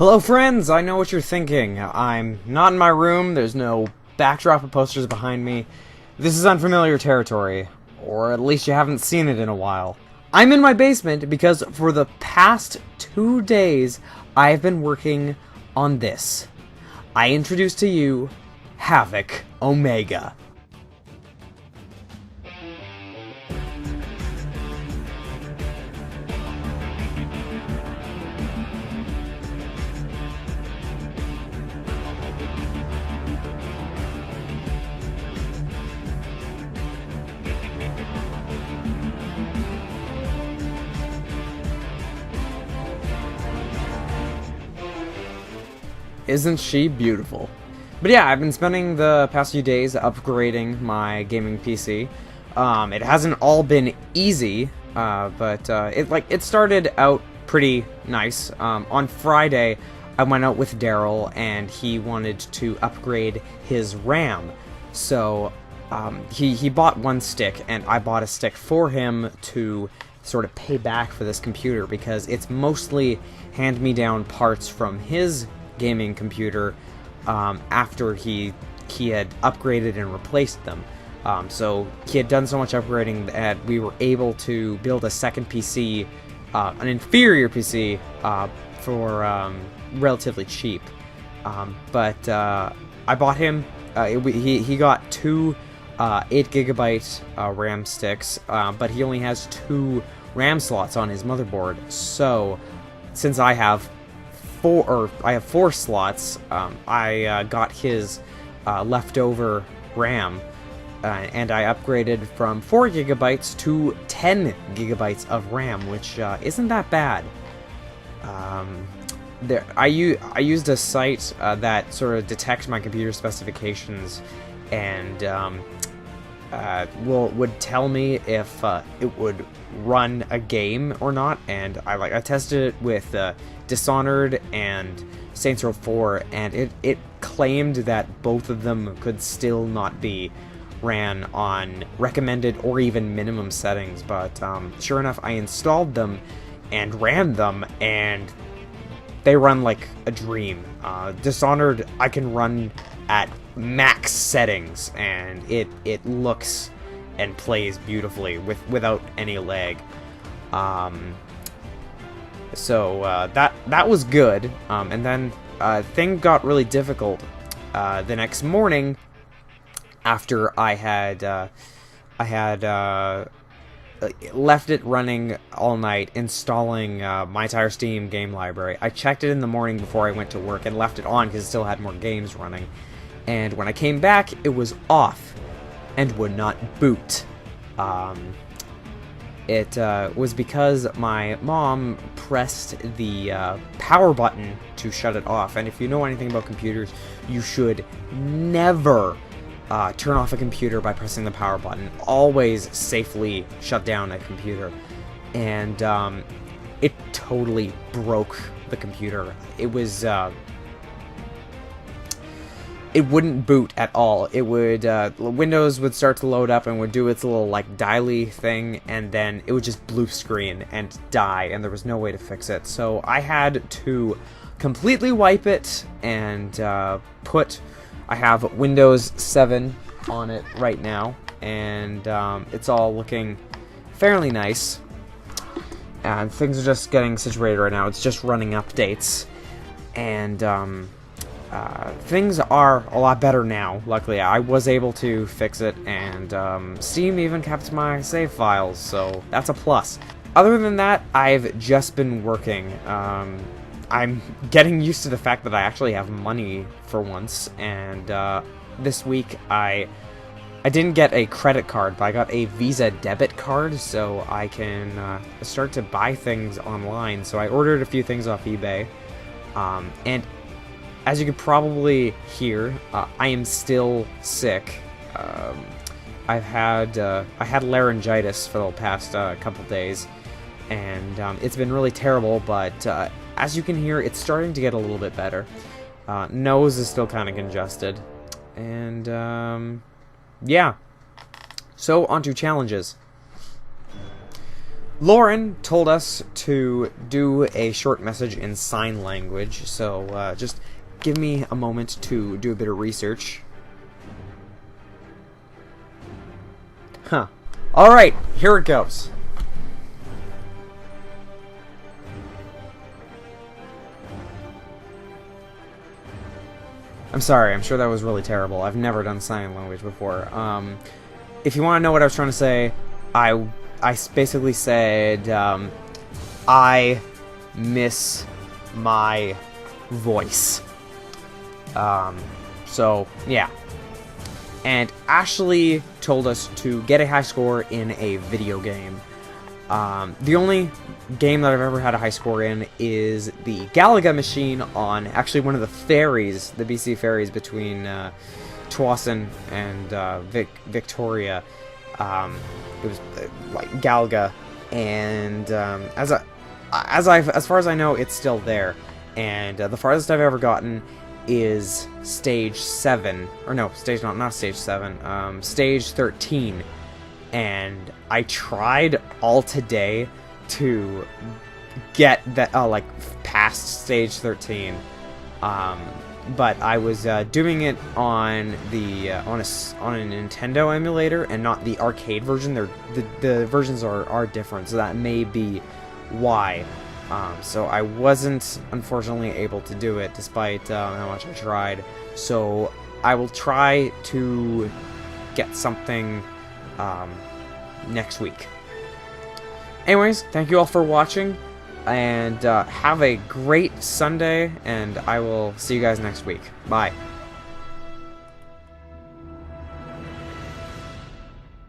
Hello friends, I know what you're thinking. I'm not in my room, there's no backdrop of posters behind me. This is unfamiliar territory, or at least you haven't seen it in a while. I'm in my basement because for the past 2 days, I've been working on this. I introduce to you Havoc Omega. Isn't she beautiful? But yeah, I've been spending the past few days upgrading my gaming PC. It hasn't all been easy, but it started out pretty nice. On Friday, I went out with Daryl, and he wanted to upgrade his RAM. So he bought one stick, and I bought a stick for him to sort of pay back for this computer, because it's mostly hand-me-down parts from his gaming computer after he had upgraded and replaced them. So he had done so much upgrading that we were able to build a second PC, an inferior PC, for relatively cheap. But I bought him, he got two 8GB RAM sticks, but he only has 2 RAM slots on his motherboard. So since I have 4 slots, I got his leftover RAM, and I upgraded from 4GB to 10GB of RAM, which isn't that bad. I used a site that sort of detects my computer specifications, and would tell me if it would run a game or not, and I tested it with Dishonored and Saints Row 4, and it claimed that both of them could still not be ran on recommended or even minimum settings. But sure enough, I installed them and ran them, and they run like a dream. Dishonored I can run at max settings, and it looks and plays beautifully without any lag. So that was good. And then thing got really difficult the next morning after I had left it running all night, installing my entire Steam game library. I checked it in the morning before I went to work and left it on because it still had more games running. And when I came back, it was off and would not boot. It was because my mom pressed the power button to shut it off. And if you know anything about computers, you should never turn off a computer by pressing the power button. Always safely shut down a computer. And it totally broke the computer. It was it wouldn't boot at all. It would Windows would start to load up and would do its little like dialy thing, and then it would just blue screen and die, and there was no way to fix it. So I had to completely wipe it and I have Windows 7 on it right now, and it's all looking fairly nice, and things are just getting situated right now. It's just running updates, and things are a lot better now. Luckily, I was able to fix it, and Steam even kept my save files, so that's a plus. Other than that, I've just been working. I'm getting used to the fact that I actually have money for once, and this week I didn't get a credit card, but I got a Visa debit card, so I can start to buy things online. So I ordered a few things off eBay, and as you could probably hear, I am still sick. I had laryngitis for the past couple days, and it's been really terrible, but as you can hear, it's starting to get a little bit better. Nose is still kind of congested, and yeah. So, on to challenges. Lauren told us to do a short message in sign language, so just give me a moment to do a bit of research. Huh. Alright, here it goes. I'm sorry, I'm sure that was really terrible. I've never done sign language before. If you want to know what I was trying to say, I basically said, I miss my voice. So, yeah. And Ashley told us to get a high score in a video game. The only game that I've ever had a high score in is the Galaga machine on actually one of the ferries, the BC ferries between Tsawwassen and Victoria. It was like Galaga, and as far as I know, it's still there. And the farthest I've ever gotten is stage 7, or no, not stage 7, stage 13. And I tried all today to get that, like, past stage 13. But I was doing it on the on a Nintendo emulator and not the arcade version. The versions are different, so that may be why. So I wasn't unfortunately able to do it despite how much I tried. So I will try to get something next week. Anyways, thank you all for watching, and have a great Sunday, and I will see you guys next week. Bye.